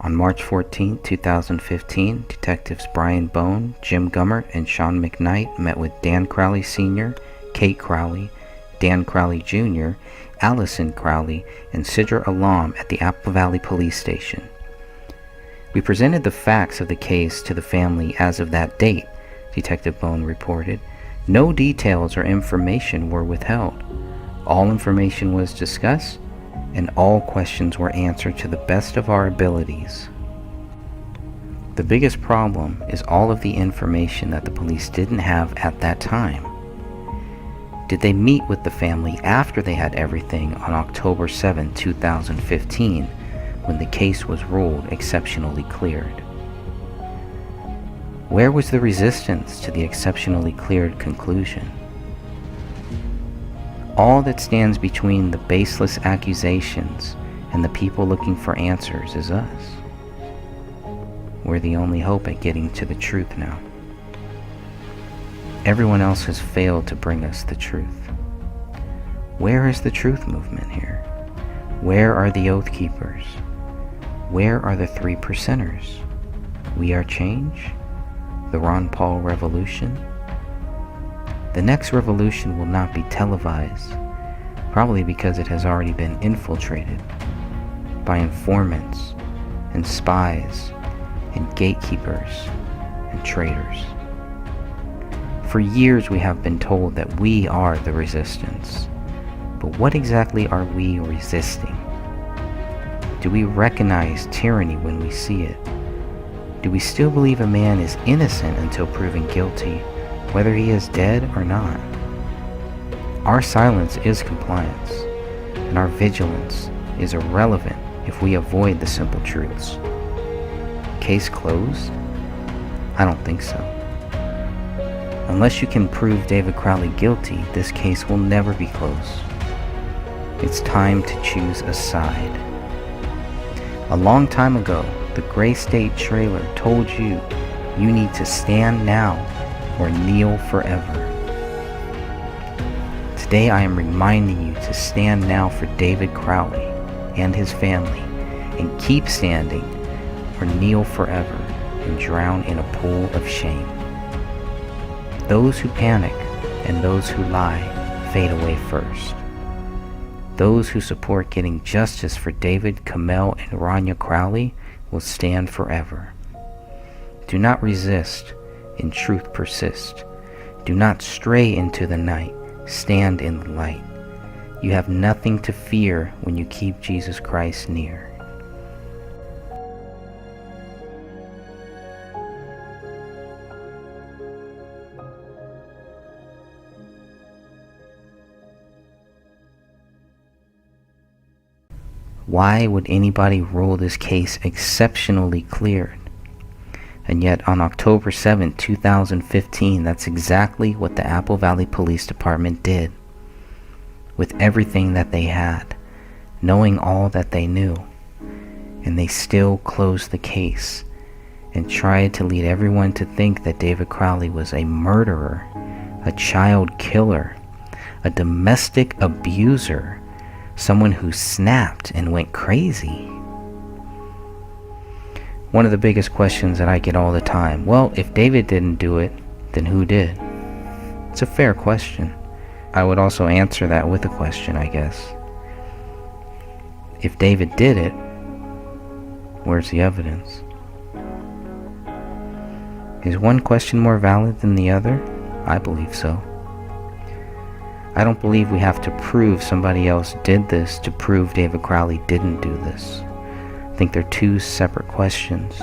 On March 14, 2015, Detectives Brian Bone, Jim Gummert, and Sean McKnight met with Dan Crowley Sr., Kate Crowley, Dan Crowley Jr., Allison Crowley, and Sidra Alam at the Apple Valley Police Station. We presented the facts of the case to the family as of that date, Detective Bone reported. No details or information were withheld. All information was discussed, and all questions were answered to the best of our abilities. The biggest problem is all of the information that the police didn't have at that time. Did they meet with the family after they had everything on October 7, 2015, when the case was ruled exceptionally cleared? Where was the resistance to the exceptionally cleared conclusion? All that stands between the baseless accusations and the people looking for answers is us. We're the only hope at getting to the truth now. Everyone else has failed to bring us the truth. Where is the truth movement here? Where are the Oath Keepers? Where are the 3%ers? We Are Change? The Ron Paul Revolution? The next revolution will not be televised, probably because it has already been infiltrated by informants and spies and gatekeepers and traitors. For years we have been told that we are the resistance, but what exactly are we resisting? Do we recognize tyranny when we see it? Do we still believe a man is innocent until proven guilty, whether he is dead or not? Our silence is compliance, and our vigilance is irrelevant if we avoid the simple truths. Case closed? I don't think so. Unless you can prove David Crowley guilty, this case will never be closed. It's time to choose a side. A long time ago, the Gray State trailer told you you need to stand now or kneel forever. Today I am reminding you to stand now for David Crowley and his family, and keep standing or kneel forever and drown in a pool of shame. Those who panic and those who lie fade away first. Those who support getting justice for David, Kamel, and Rania Crowley will stand forever. Do not resist, in truth persist. Do not stray into the night, stand in the light. You have nothing to fear when you keep Jesus Christ near. Why would anybody rule this case exceptionally cleared? And yet on October 7, 2015, that's exactly what the Apple Valley Police Department did. With everything that they had, knowing all that they knew, and they still closed the case and tried to lead everyone to think that David Crowley was a murderer, a child killer, a domestic abuser, someone who snapped and went crazy. One of the biggest questions that I get all the time, well, if David didn't do it, then who did? It's a fair question. I would also answer that with a question, I guess. If David did it, where's the evidence? Is one question more valid than the other? I believe so. I don't believe we have to prove somebody else did this to prove David Crowley didn't do this. I think they're two separate questions,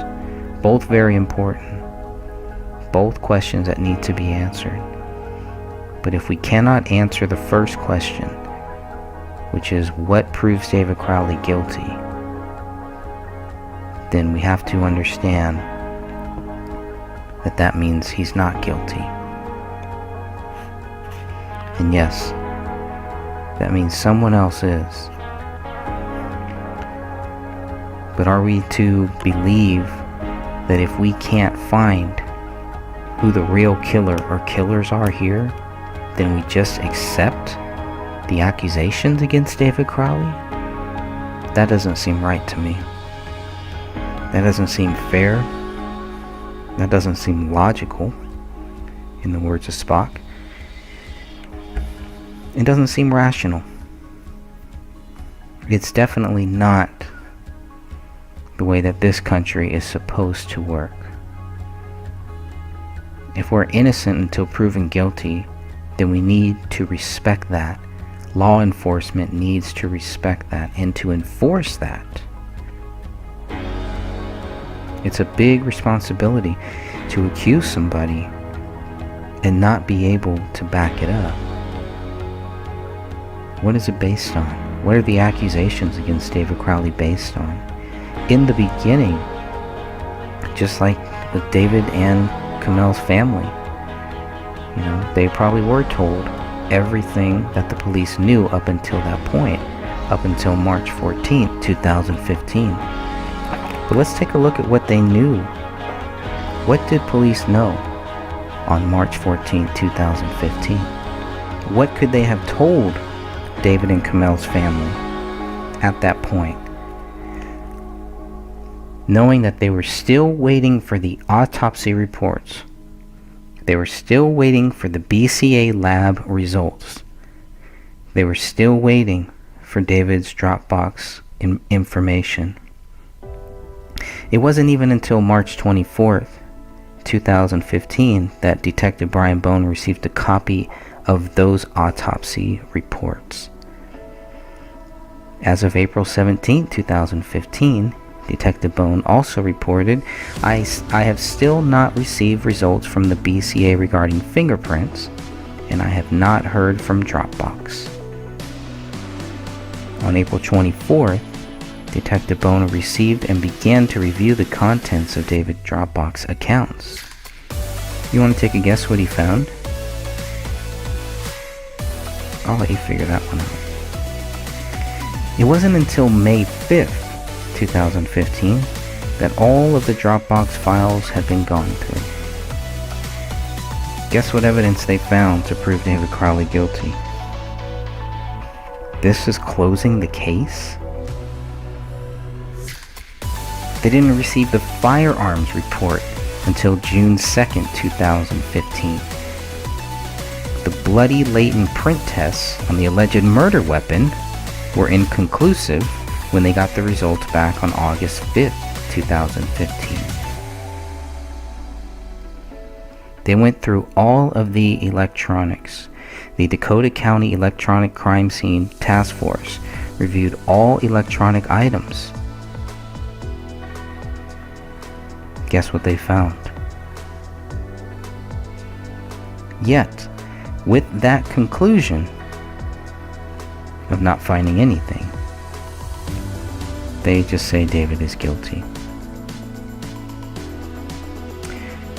both very important, both questions that need to be answered. But if we cannot answer the first question, which is what proves David Crowley guilty, then we have to understand that that means he's not guilty. And yes, that means someone else is. But are we to believe that if we can't find who the real killer or killers are here, then we just accept the accusations against David Crowley? That doesn't seem right to me. That doesn't seem fair. That doesn't seem logical, in the words of Spock. It doesn't seem rational. It's definitely not the way that this country is supposed to work. If we're innocent until proven guilty, then we need to respect that. Law enforcement needs to respect that and to enforce that. It's a big responsibility to accuse somebody and not be able to back it up. What is it based on? What are the accusations against David Crowley based on? In the beginning, just like with David and Kamel's family, they probably were told everything that the police knew up until that point, up until March 14th, 2015. But let's take a look at what they knew. What did police know on March 14th, 2015? What could they have told David and Kamel's family at that point? Knowing that they were still waiting for the autopsy reports. They were still waiting for the BCA lab results. They were still waiting for David's Dropbox information. It wasn't even until March 24th, 2015 that Detective Brian Bone received a copy of those autopsy reports. As of April 17th, 2015, Detective Bone also reported, I have still not received results from the BCA regarding fingerprints, and I have not heard from Dropbox. On April 24th, Detective Bone received and began to review the contents of David's Dropbox accounts. You want to take a guess what he found? I'll let you figure that one out. It wasn't until May 5th, 2015, that all of the Dropbox files had been gone through. Guess what evidence they found to prove David Crowley guilty? This is closing the case? They didn't receive the firearms report until June 2nd, 2015. The bloody latent print tests on the alleged murder weapon were inconclusive when they got the results back on August 5th, 2015. They went through all of the electronics. The Dakota County Electronic Crime Scene Task Force reviewed all electronic items. Guess what they found? Yet, with that conclusion of not finding anything, they just say David is guilty.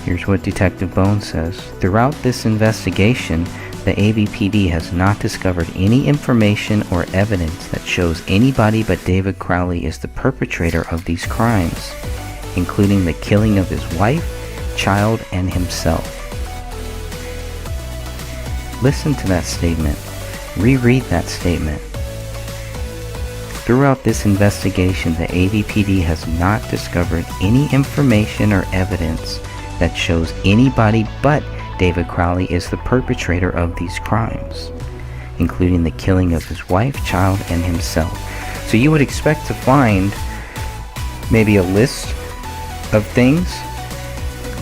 Here's what Detective Bone says. Throughout this investigation, the ABPD has not discovered any information or evidence that shows anybody but David Crowley is the perpetrator of these crimes, including the killing of his wife, child, and himself. Listen to that statement. Reread that statement. Throughout this investigation, the ABPD has not discovered any information or evidence that shows anybody but David Crowley is the perpetrator of these crimes, including the killing of his wife, child, and himself. So you would expect to find maybe a list of things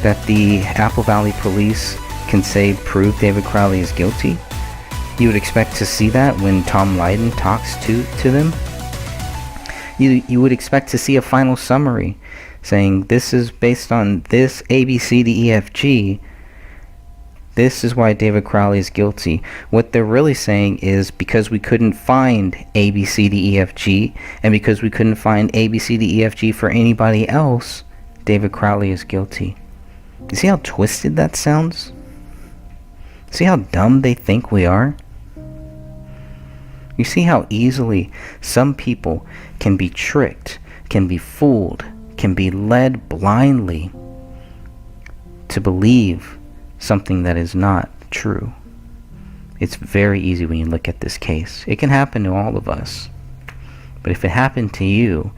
that the Apple Valley Police can say prove David Crowley is guilty. You would expect to see that when Tom Lydon talks to them. You would expect to see a final summary saying this is based on this ABCDEFG. This is why David Crowley is guilty. What they're really saying is because we couldn't find ABCDEFG and because we couldn't find ABCDEFG for anybody else, David Crowley is guilty. You see how twisted that sounds? See how dumb they think we are? You see how easily some people can be tricked, can be fooled, can be led blindly to believe something that is not true. It's very easy when you look at this case. It can happen to all of us. But if it happened to you,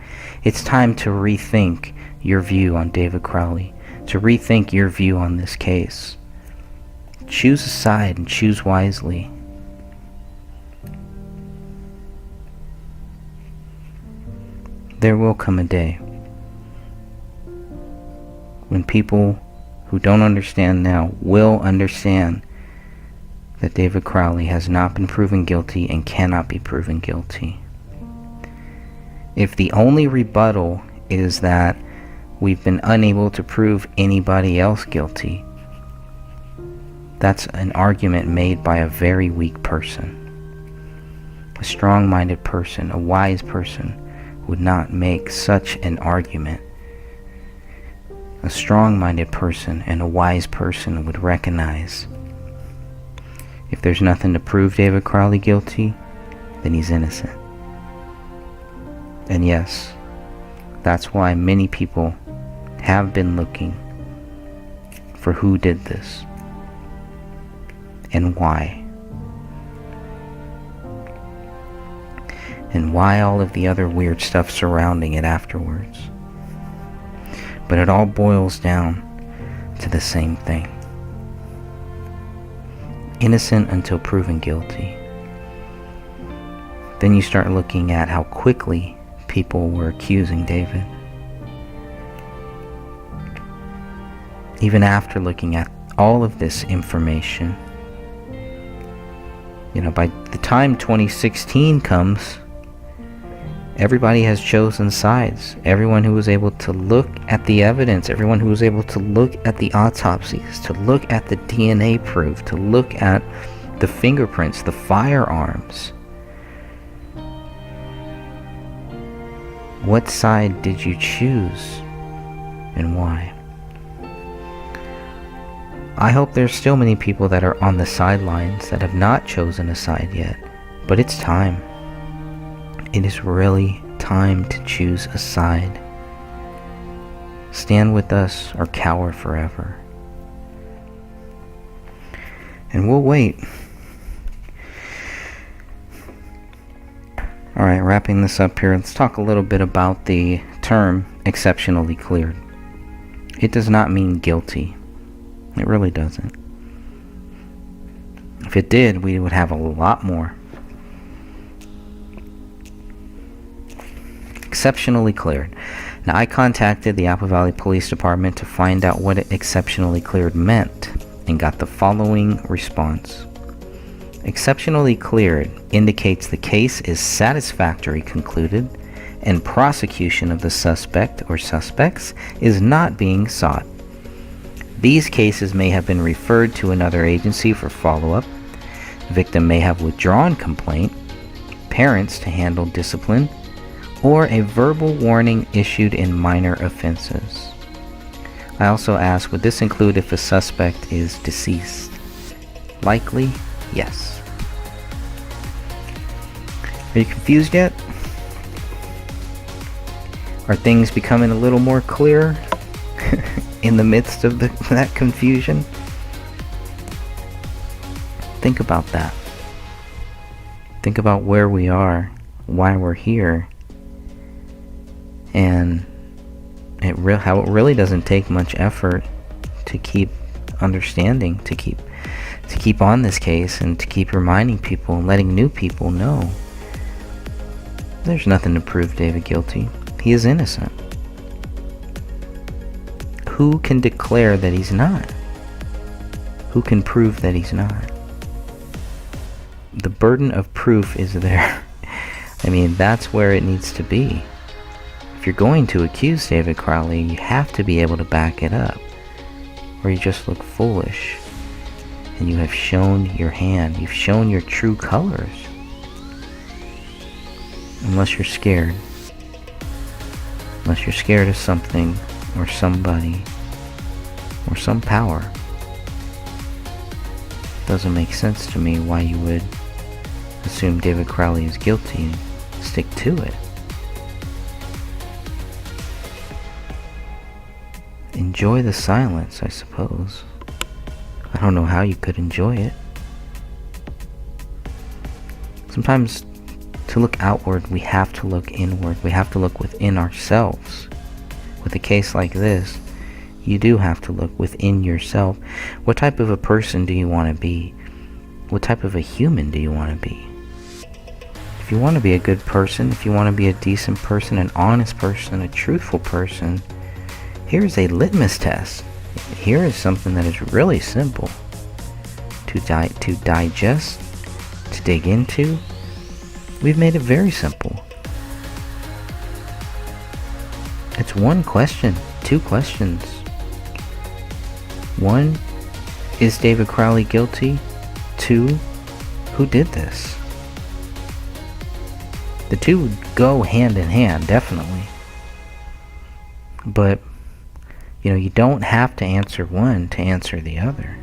it's time to rethink your view on David Crowley, to rethink your view on this case. Choose a side and choose wisely. There will come a day when people who don't understand now will understand that David Crowley has not been proven guilty and cannot be proven guilty. If the only rebuttal is that we've been unable to prove anybody else guilty, that's an argument made by a very weak person. A strong-minded person, a wise person, would not make such an argument. A strong-minded person and a wise person would recognize if there's nothing to prove David Crowley guilty, then he's innocent. And yes, that's why many people have been looking for who did this and why. And why all of the other weird stuff surrounding it afterwards. But it all boils down to the same thing. Innocent until proven guilty. Then you start looking at how quickly people were accusing David. Even after looking at all of this information, by the time 2016 comes, everybody has chosen sides. Everyone who was able to look at the evidence, everyone who was able to look at the autopsies, to look at the DNA proof, to look at the fingerprints, the firearms. What side did you choose and why? I hope there's still many people that are on the sidelines that have not chosen a side yet, but it's time. It is really time to choose a side. Stand with us or cower forever. And we'll wait. Alright, wrapping this up here, let's talk a little bit about the term exceptionally cleared. It does not mean guilty. It really doesn't. If it did, we would have a lot more. Exceptionally cleared. Now, I contacted the Apple Valley Police Department to find out what exceptionally cleared meant and got the following response. Exceptionally cleared indicates the case is satisfactorily concluded and prosecution of the suspect or suspects is not being sought. These cases may have been referred to another agency for follow-up. Victim may have withdrawn complaint, parents to handle discipline, or a verbal warning issued in minor offenses. I also asked, would this include if a suspect is deceased? Likely, yes. Are you confused yet? Are things becoming a little more clear in the midst of that confusion? Think about that. Think about where we are, why we're here, and how it really doesn't take much effort to keep understanding, to keep on this case, and to keep reminding people and letting new people know there's nothing to prove David guilty. He is innocent. Who can declare that he's not? Who can prove that he's not? The burden of proof is there. I mean, that's where it needs to be. If you're going to accuse David Crowley, you have to be able to back it up, or you just look foolish. And you have shown your hand. You've shown your true colors. Unless you're scared. Unless you're scared of something or somebody or some power. It doesn't make sense to me why you would assume David Crowley is guilty and stick to it. Enjoy the silence, I suppose. I don't know how you could enjoy it. Sometimes to look outward, we have to look inward. We have to look within ourselves With a case like this, you do have to look within yourself. What type of a person do you want to be? What type of a human do you want to be? If you want to be a good person, if you want to be a decent person, an honest person, a truthful person, here's a litmus test. Here is something that is really simple to digest, to dig into. We've made it very simple. It's one question, two questions. One, is David Crowley guilty? Two, who did this? The two would go hand in hand, definitely. But, you don't have to answer one to answer the other.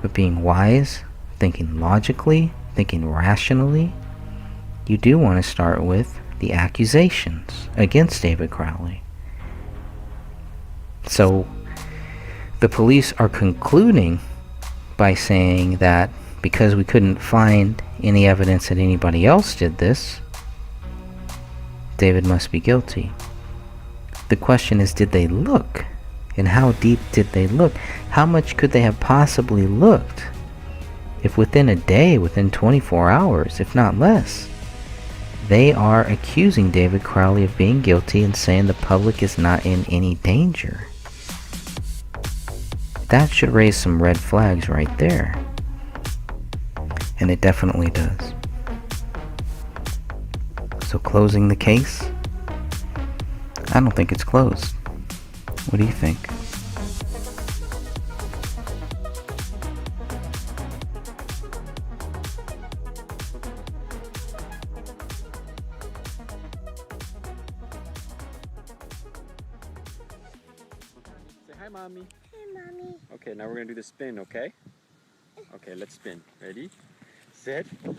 But being wise, thinking logically, thinking rationally, you do want to start with the accusations against David Crowley. So, the police are concluding by saying that because we couldn't find any evidence that anybody else did this, David must be guilty. The question is, did they look? And how deep did they look? How much could they have possibly looked if within a day, within 24 hours, if not less, they are accusing David Crowley of being guilty and saying the public is not in any danger? That should raise some red flags right there. And it definitely does. So closing the case? I don't think it's closed. What do you think? Say hi, Mommy. Hey, Mommy. Okay, now we're gonna do the spin, okay? Okay, let's spin. Ready? Set. Go!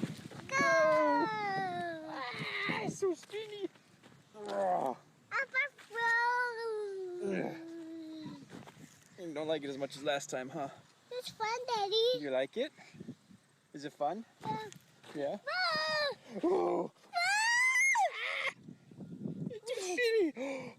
Ah, it's so spinny. Oh, you don't like it as much as last time, huh? It's fun, Daddy. You like it? Is it fun? Yeah? Ah! Oh. Ah! It's too spinny.